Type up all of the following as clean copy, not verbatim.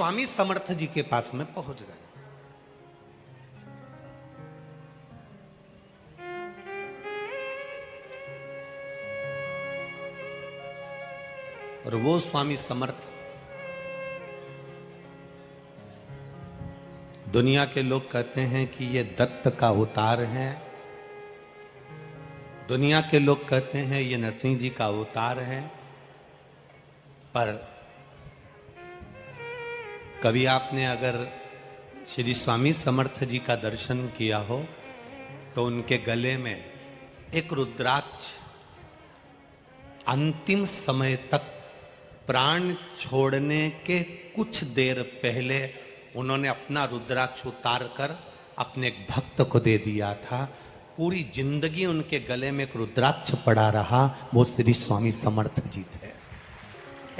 स्वामी समर्थ जी के पास में पहुंच गए। और वो स्वामी समर्थ, दुनिया के लोग कहते हैं कि ये दत्त का अवतार है, दुनिया के लोग कहते हैं ये नरसिंह जी का अवतार है, पर कभी आपने अगर श्री स्वामी समर्थ जी का दर्शन किया हो तो उनके गले में एक रुद्राक्ष, अंतिम समय तक प्राण छोड़ने के कुछ देर पहले उन्होंने अपना रुद्राक्ष उतार कर अपने एक भक्त को दे दिया था। पूरी जिंदगी उनके गले में एक रुद्राक्ष पड़ा रहा, वो श्री स्वामी समर्थ जी थे।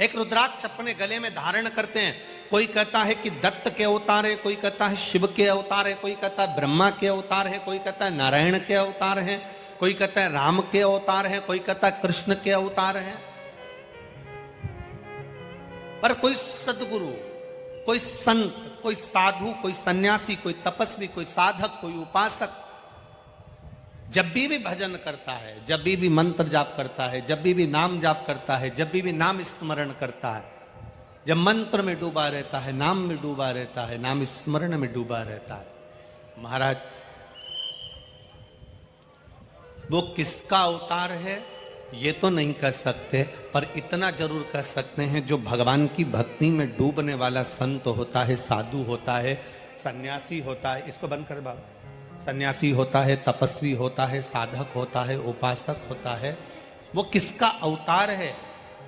एक रुद्राक्ष अपने गले में धारण करते हैं। कोई कहता है कि दत्त के अवतार है, कोई कहता है शिव के अवतार है, कोई कहता है ब्रह्मा के अवतार है, कोई कहता है नारायण के अवतार है, कोई कहता है राम के अवतार है, कोई कहता है कृष्ण के अवतार है। पर कोई सदगुरु, कोई संत, कोई साधु, कोई सन्यासी, कोई तपस्वी, कोई साधक, कोई उपासक जब भी भजन करता है, जब भी मंत्र जाप करता है, जब भी नाम जाप करता है, जब भी नाम स्मरण करता है, जब मंत्र में डूबा रहता है, नाम में डूबा रहता है, नाम स्मरण में डूबा रहता है, महाराज वो किसका अवतार है ये तो नहीं कह सकते, पर इतना जरूर कह सकते हैं जो भगवान की भक्ति में डूबने वाला संत होता है, साधु होता है, सन्यासी होता है, इसको बंद कर बाबा, सन्यासी होता है, तपस्वी होता है, साधक होता है, उपासक होता है, वो किसका अवतार है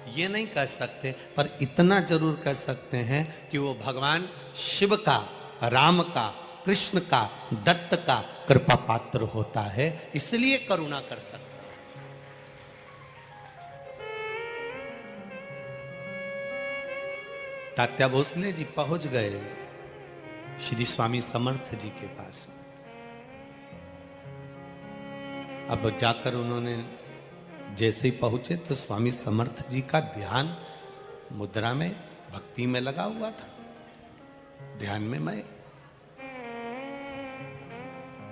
ये नहीं कह सकते, पर इतना जरूर कह सकते हैं कि वो भगवान शिव का, राम का, कृष्ण का, दत्त का कृपा पात्र होता है, इसलिए करुणा कर सकता। तात्या भोसले जी पहुंच गए श्री स्वामी समर्थ जी के पास। अब जाकर उन्होंने जैसे ही पहुंचे तो स्वामी समर्थ जी का ध्यान मुद्रा में, भक्ति में लगा हुआ था, ध्यान में मैं।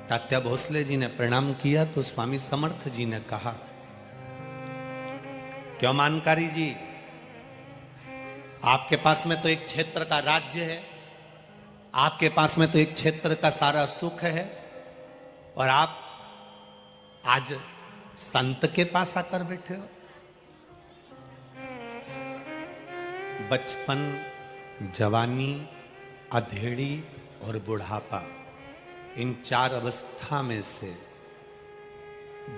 तात्या भोसले जी ने प्रणाम किया तो स्वामी समर्थ जी ने कहा, क्यों मानकारी जी, आपके पास में तो एक क्षेत्र का राज्य है, आपके पास में तो एक क्षेत्र का सारा सुख है, और आप आज संत के पास आकर बैठे हो। बचपन, जवानी, अधेड़ी और बुढ़ापा, इन चार अवस्था में से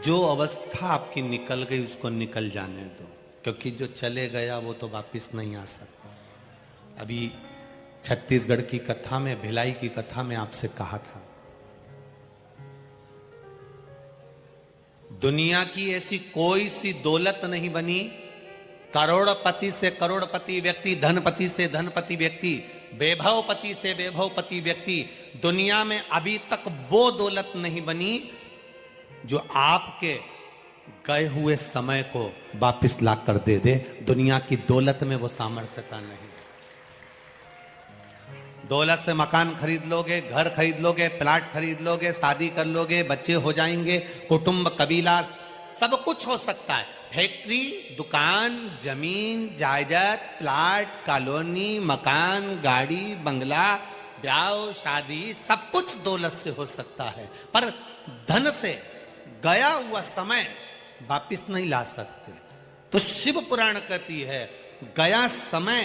जो अवस्था आपकी निकल गई उसको निकल जाने दो, क्योंकि जो चले गया वो तो वापिस नहीं आ सकता। अभी छत्तीसगढ़ की कथा में, भिलाई की कथा में आपसे कहा था, दुनिया की ऐसी कोई सी दौलत नहीं बनी, करोड़पति से करोड़पति व्यक्ति, धनपति से धनपति व्यक्ति, वैभवपति से वैभवपति व्यक्ति, दुनिया में अभी तक वो दौलत नहीं बनी जो आपके गए हुए समय को वापस ला कर दे दे। दुनिया की दौलत में वो सामर्थ्यता नहीं। दौलत से मकान खरीद लोगे, घर खरीद लोगे, प्लाट खरीद लोगे, शादी कर लोगे, बच्चे हो जाएंगे, कुटुंब, कबीला, सब कुछ हो सकता है। फैक्ट्री, दुकान, जमीन, जायदाद, प्लाट, कॉलोनी, मकान, गाड़ी, बंगला, ब्याह, शादी, सब कुछ दौलत से हो सकता है, पर धन से गया हुआ समय वापिस नहीं ला सकते। तो शिव पुराण कहती है गया समय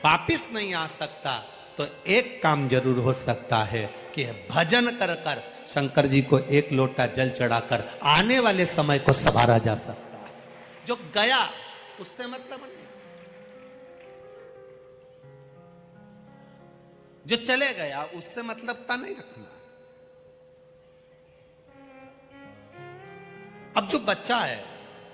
वापिस नहीं आ सकता, तो एक काम जरूर हो सकता है कि भजन कर कर शंकर जी को एक लोटा जल चढ़ाकर आने वाले समय को संवारा जा सकता है। जो गया उससे मतलब नहीं, जो चले गया उससे मतलबता नहीं रखना। अब जो बच्चा है,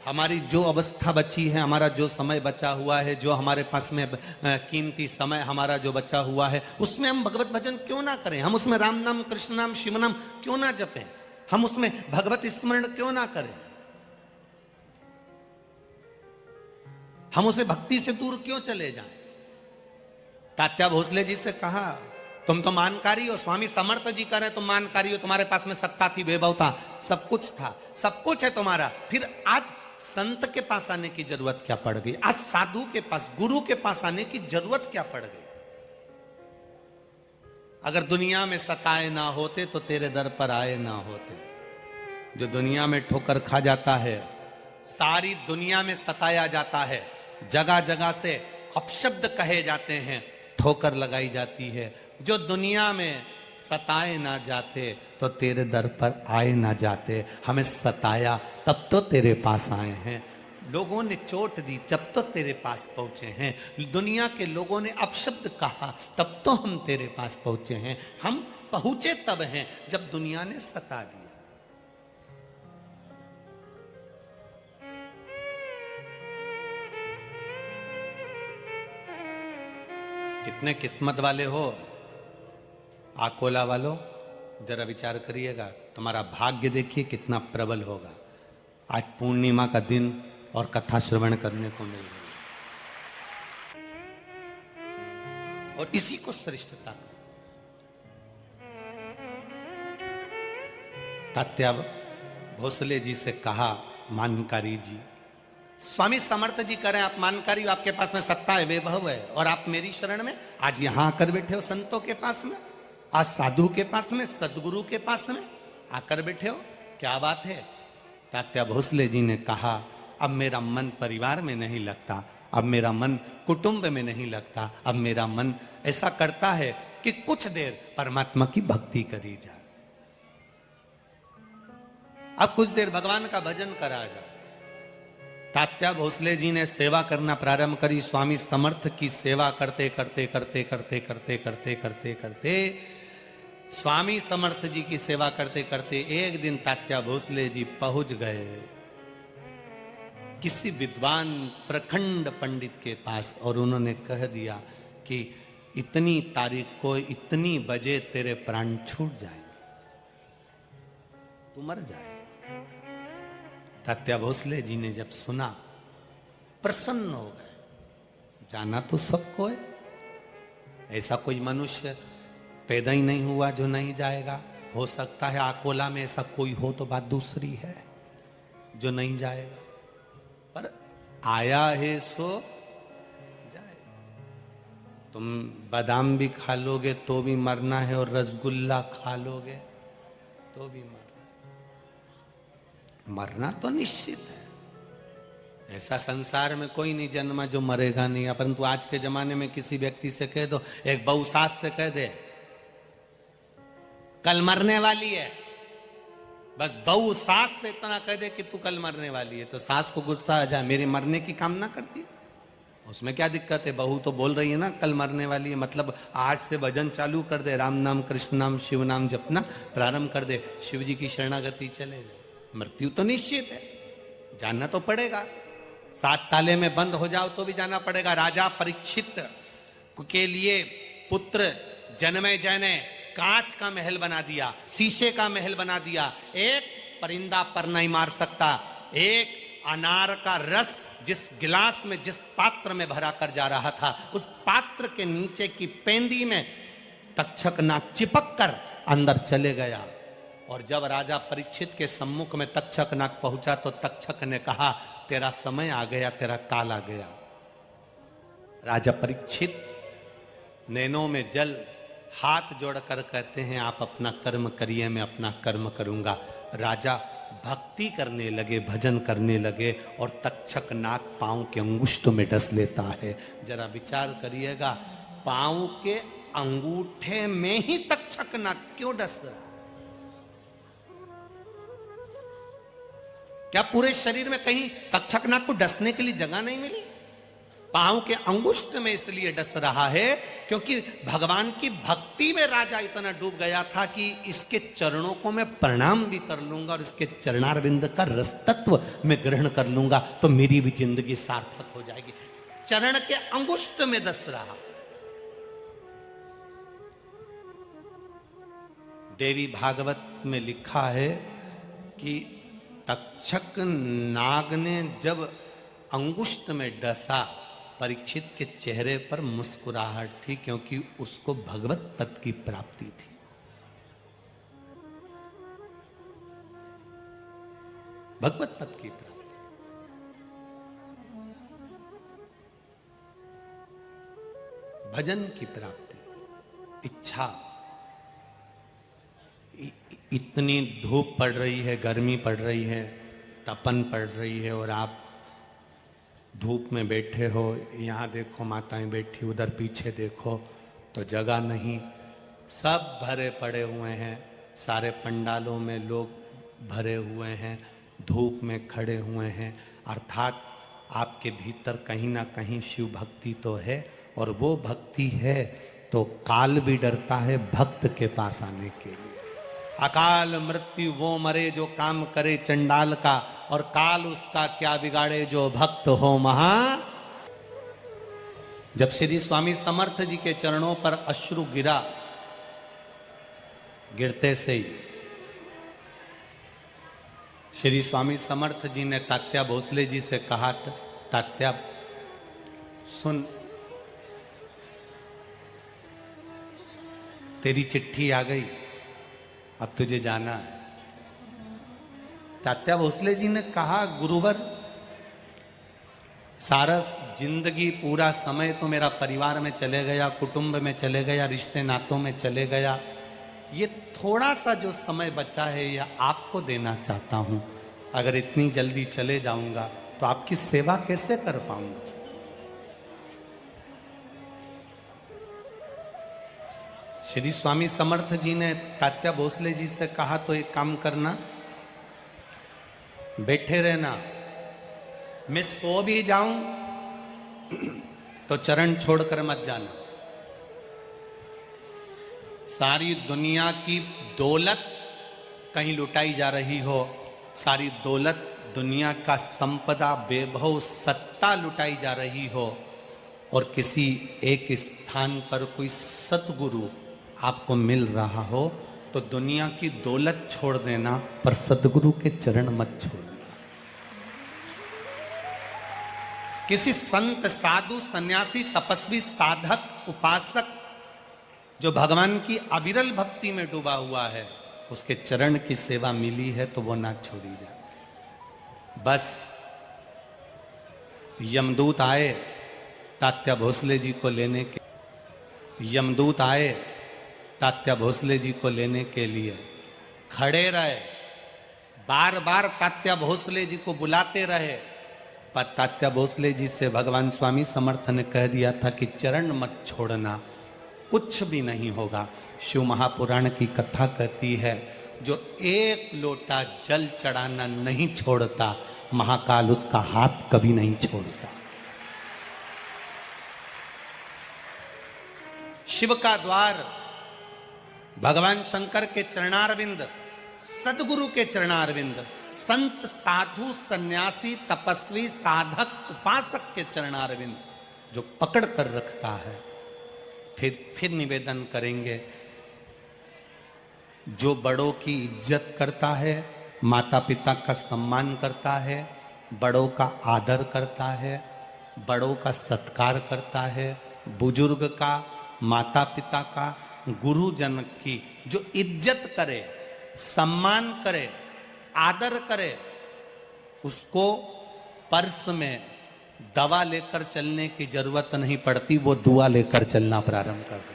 हमारी जो अवस्था बची है, हमारा जो समय बचा हुआ है, जो हमारे पास में कीमती समय हमारा जो बचा हुआ है, उसमें हम भगवत भजन क्यों ना करें? हम उसमें राम नाम, कृष्ण नाम, शिव नाम क्यों ना जपें? हम उसमें भगवत स्मरण क्यों ना करें? हम उसे भक्ति से दूर क्यों चले जाएं? तात्या भोसले जी से कहा, तुम तो मानकारी हो, स्वामी समर्थ जी कह रहे तुम मानकारी हो, तुम्हारे पास में सत्ता थी, वैभव था, सब कुछ था, सब कुछ है तुम्हारा, फिर आज संत के पास आने की जरूरत क्या पड़ गई? आज साधु के पास, गुरु के पास आने की जरूरत क्या पड़ गई? अगर दुनिया में सताए ना होते तो तेरे दर पर आए ना होते। जो दुनिया में ठोकर खा जाता है, सारी दुनिया में सताया जाता है, जगह जगह से अपशब्द कहे जाते हैं, ठोकर लगाई जाती है, जो दुनिया में सताए ना जाते तो तेरे दर पर आए ना जाते। हमें सताया तब तो तेरे पास आए हैं, लोगों ने चोट दी तब तो तेरे पास पहुंचे हैं, दुनिया के लोगों ने अपशब्द कहा तब तो हम तेरे पास पहुंचे हैं। हम पहुंचे तब हैं जब दुनिया ने सता दिया। कितने किस्मत वाले हो आकोला वालों, जरा विचार करिएगा, तुम्हारा भाग्य देखिए कितना प्रबल होगा। आज पूर्णिमा का दिन और कथा श्रवण करने को मिल रही है, और इसी को श्रेष्ठता तात्या भोसले जी से कहा, मानकारी जी, स्वामी समर्थ जी कह रहे हैं आप मानकारी हो, आपके पास में सत्ता है, वैभव है, और आप मेरी शरण में आज यहां आकर बैठे हो, संतों के पास में, आज साधु के पास में, सदगुरु के पास में आकर बैठे हो, क्या बात है? तात्या भोसले जी ने कहा, अब मेरा मन परिवार में नहीं लगता, अब मेरा मन कुटुंब में नहीं लगता, अब मेरा मन ऐसा करता है कि कुछ देर परमात्मा की भक्ति करी जाए, अब कुछ देर भगवान का भजन करा जाए। तात्या भोसले जी ने सेवा करना प्रारंभ करी। स्वामी समर्थ की सेवा करते करते करते करते करते करते करते करते स्वामी समर्थ जी की सेवा करते करते एक दिन तात्या भोसले जी पहुंच गए किसी विद्वान प्रखंड पंडित के पास, और उन्होंने कह दिया कि इतनी तारीख को इतनी बजे तेरे प्राण छूट जाएंगे, तू मर जाएगा। तात्या भोसले जी ने जब सुना प्रसन्न हो गए। जाना तो सबको है, ऐसा कोई मनुष्य पैदा ही नहीं हुआ जो नहीं जाएगा। हो सकता है आकोला में ऐसा कोई हो तो बात दूसरी है जो नहीं जाएगा, पर आया है सो जाए। तुम बादाम भी खा लोगे तो भी मरना है, और रसगुल्ला खा लोगे तो भी मरना तो निश्चित है। ऐसा संसार में कोई नहीं जन्मा जो मरेगा नहीं। परंतु आज के जमाने में किसी व्यक्ति से कह दो, एक बहू सास से कह दे कल मरने वाली है, बस बहू सास से इतना कह दे कि तू कल मरने वाली है, तो सास को गुस्सा आ जाए, मेरी मरने की कामना करती है, उसमें क्या दिक्कत है? बहू तो बोल रही है ना कल मरने वाली है, मतलब आज से भजन चालू कर दे, राम नाम कृष्ण नाम शिव नाम जपना प्रारंभ कर दे, शिव जी की शरणागति चले जाए। मृत्यु तो निश्चित है, जानना तो पड़ेगा। 7 ताले में बंद हो जाओ तो भी जाना पड़ेगा। राजा परीक्षित के लिए पुत्र जनमेजय ने कांच का महल बना दिया, शीशे का महल बना दिया। एक परिंदा पर नहीं मार सकता। एक अनार का रस जिस गिलास में, जिस पात्र में भरा कर जा रहा था, उस पात्र के नीचे की पेंदी में तक्षक नाग चिपक कर अंदर चले गया। और जब राजा परीक्षित के सम्मुख में तक्षक नाग पहुंचा तो तक्षक ने कहा, तेरा समय आ गया, तेरा काल आ गया। राजा परीक्षित नैनों में जल, हाथ जोड़कर कहते हैं, आप अपना कर्म करिए, मैं अपना कर्म करूंगा। राजा भक्ति करने लगे, भजन करने लगे, और तक्षक नाग पांव के अंगूष्ठ में डस लेता है। जरा विचार करिएगा, पांव के अंगूठे में ही तक्षक नाग क्यों डस रहा? क्या पूरे शरीर में कहीं तक्षक नाग को डसने के लिए जगह नहीं मिली? पांव के अंगुष्ठ में इसलिए डस रहा है क्योंकि भगवान की भक्ति में राजा इतना डूब गया था कि इसके चरणों को मैं प्रणाम भी कर लूंगा और इसके चरणारविंद का रस तत्व मैं ग्रहण कर लूंगा तो मेरी भी जिंदगी सार्थक हो जाएगी। चरण के अंगुष्ठ में डस रहा। देवी भागवत में लिखा है कि तक्षक नाग ने जब अंगुष्ठ में डसा परीक्षित के चेहरे पर मुस्कुराहट थी, क्योंकि उसको भगवत पद की प्राप्ति थी। भगवत पद की प्राप्ति, भजन की प्राप्ति, इच्छा। इतनी धूप पड़ रही है, गर्मी पड़ रही है, तपन पड़ रही है, और आप धूप में बैठे हो। यहाँ देखो माताएं बैठी, उधर पीछे देखो तो जगह नहीं, सब भरे पड़े हुए हैं। सारे पंडालों में लोग भरे हुए हैं, धूप में खड़े हुए हैं। अर्थात आपके भीतर कहीं ना कहीं शिव भक्ति तो है, और वो भक्ति है तो काल भी डरता है भक्त के पास आने के लिए। अकाल मृत्यु वो मरे जो काम करे चंडाल का, और काल उसका क्या बिगाड़े जो भक्त हो महा। जब श्री स्वामी समर्थ जी के चरणों पर अश्रु गिरा, गिरते से ही श्री स्वामी समर्थ जी ने तात्या भोसले जी से कहा, तात्या सुन, तेरी चिट्ठी आ गई, अब तुझे जाना है। तात्या भोसले जी ने कहा, गुरुवर सारा जिंदगी पूरा समय तो मेरा परिवार में चले गया, कुटुंब में चले गया, रिश्ते नातों में चले गया। ये थोड़ा सा जो समय बचा है ये आपको देना चाहता हूं। अगर इतनी जल्दी चले जाऊंगा तो आपकी सेवा कैसे कर पाऊंगा। श्री स्वामी समर्थ जी ने तात्या भोसले जी से कहा, तो एक काम करना, बैठे रहना, मैं सो भी जाऊं तो चरण छोड़कर मत जाना। सारी दुनिया की दौलत कहीं लुटाई जा रही हो, सारी दौलत, दुनिया का संपदा, वैभव, सत्ता लुटाई जा रही हो, और किसी एक स्थान पर कोई सतगुरु आपको मिल रहा हो, तो दुनिया की दौलत छोड़ देना, पर सतगुरु के चरण मत छोड़ना। किसी संत, साधु, सन्यासी, तपस्वी, साधक, उपासक जो भगवान की अविरल भक्ति में डूबा हुआ है, उसके चरण की सेवा मिली है तो वो ना छोड़ी जाए। बस यमदूत आए तात्या भोसले जी को लेने के, यमदूत आए तात्या भोसले जी को लेने के लिए, खड़े रहे, बार बार तात्या भोसले जी को बुलाते रहे, पर तात्या भोसले जी से भगवान स्वामी समर्थ ने कह दिया था कि चरण मत छोड़ना, कुछ भी नहीं होगा। शिव महापुराण की कथा कहती है, जो एक लोटा जल चढ़ाना नहीं छोड़ता, महाकाल उसका हाथ कभी नहीं छोड़ता। शिव का द्वार भगवान शंकर के चरणारविंद, सदगुरु के चरणारविंद, संत, साधु, सन्यासी, तपस्वी, साधक, उपासक के चरणारविंद जो पकड़ कर रखता है। फिर निवेदन करेंगे, जो बड़ों की इज्जत करता है, माता पिता का सम्मान करता है, बड़ों का आदर करता है, बड़ों का सत्कार करता है, बुजुर्ग का, माता पिता का, गुरुजन की जो इज्जत करे, सम्मान करे, आदर करे, उसको पर्स में दवा लेकर चलने की जरूरत नहीं पड़ती, वो दुआ लेकर चलना प्रारंभ कर दे।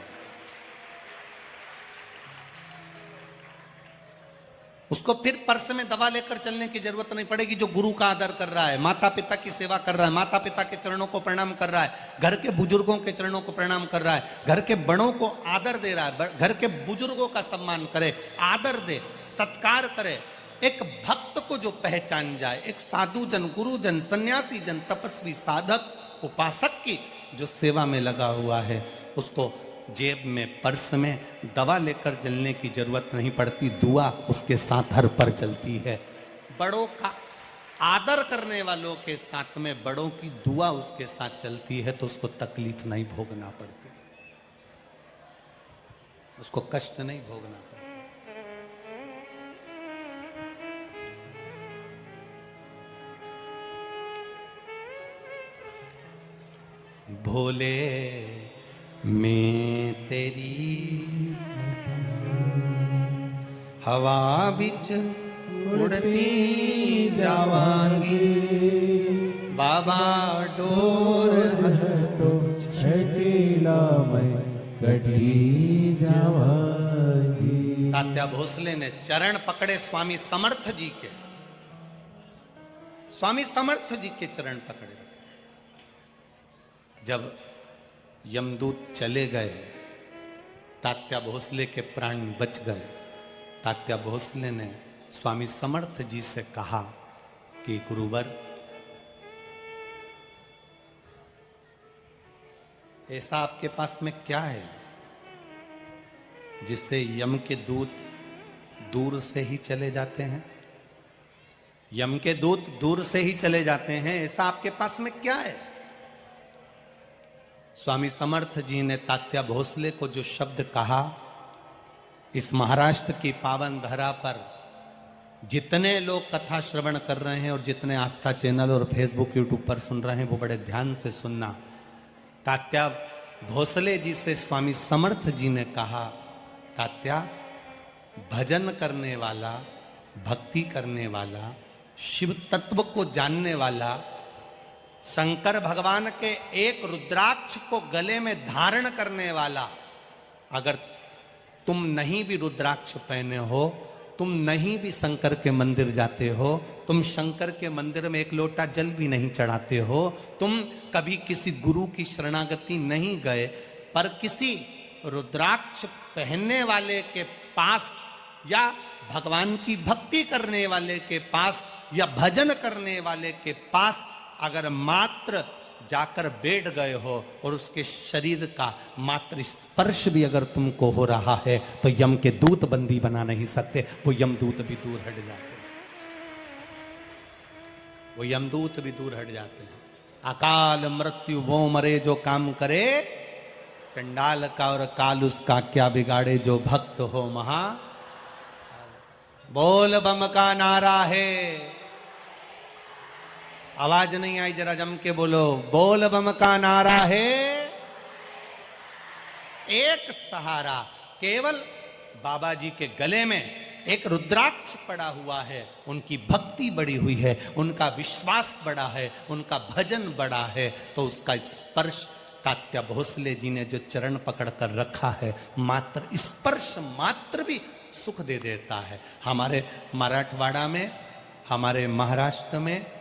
उसको फिर पर्स में दवा लेकर चलने की जरूरत नहीं पड़ेगी। जो गुरु का आदर कर रहा है, माता पिता की सेवा कर रहा है, माता पिता के चरणों को प्रणाम कर रहा है, घर के बुजुर्गों के चरणों को प्रणाम कर रहा है, घर के बड़ों को आदर दे रहा है, घर के बुजुर्गों का सम्मान करे, आदर दे, सत्कार करे। एक भक्त को जो पहचान जाए, एक साधु जन, गुरुजन, सन्यासी जन, तपस्वी, साधक, उपासक की जो सेवा में लगा हुआ है, उसको जेब में, पर्स में दवा लेकर चलने की जरूरत नहीं पड़ती, दुआ उसके साथ हर पर चलती है। बड़ों का आदर करने वालों के साथ में बड़ों की दुआ उसके साथ चलती है, तो उसको तकलीफ नहीं भोगना पड़ती, उसको कष्ट नहीं भोगना पड़ता। भोले मैं तेरी हवा बिच उड़ती जावांगी, बाबा डोर तो छकेला मैं कटी जावांगी। तात्या भोसले ने चरण पकड़े स्वामी समर्थ जी के, स्वामी समर्थ जी के चरण पकड़े रखे। जब यमदूत चले गए, तात्या भोसले के प्राण बच गए। तात्या भोसले ने स्वामी समर्थ जी से कहा कि गुरुवर, ऐसा आपके पास में क्या है जिससे यम के दूत दूर से ही चले जाते हैं? यम के दूत दूर से ही चले जाते हैं, ऐसा आपके पास में क्या है? स्वामी समर्थ जी ने तात्या भोसले को जो शब्द कहा, इस महाराष्ट्र की पावन धरा पर जितने लोग कथा श्रवण कर रहे हैं और जितने आस्था चैनल और फेसबुक यूट्यूब पर सुन रहे हैं, वो बड़े ध्यान से सुनना। तात्या भोसले जी से स्वामी समर्थ जी ने कहा, तात्या, भजन करने वाला, भक्ति करने वाला, शिव तत्व को जानने वाला, शंकर भगवान के एक रुद्राक्ष को गले में धारण करने वाला, अगर तुम नहीं भी रुद्राक्ष पहने हो, तुम नहीं भी शंकर के मंदिर जाते हो, तुम शंकर के मंदिर में एक लोटा जल भी नहीं चढ़ाते हो, तुम कभी किसी गुरु की शरणागति नहीं गए, पर किसी रुद्राक्ष पहनने वाले के पास या भगवान की भक्ति करने वाले के पास या भजन करने वाले के पास अगर मात्र जाकर बैठ गए हो और उसके शरीर का मात्र स्पर्श भी अगर तुमको हो रहा है, तो यम के दूत बंदी बना नहीं सकते, वो यमदूत भी दूर हट जाते हैं, वो यमदूत भी दूर हट जाते हैं। अकाल मृत्यु वो मरे जो काम करे, चंडाल का और काल उसका क्या बिगाड़े, जो भक्त हो महा। बोल बम का नारा है, आवाज नहीं आई, जरा जम के बोलो, बोल बम का नारा है। एक सहारा, केवल बाबा जी के गले में एक रुद्राक्ष पड़ा हुआ है, उनकी भक्ति बड़ी हुई है, उनका विश्वास बड़ा है, उनका भजन बड़ा है, तो उसका स्पर्श तात्या भोसले जी ने जो चरण पकड़कर रखा है, मात्र स्पर्श मात्र भी सुख दे देता है। हमारे मराठवाड़ा में, हमारे महाराष्ट्र में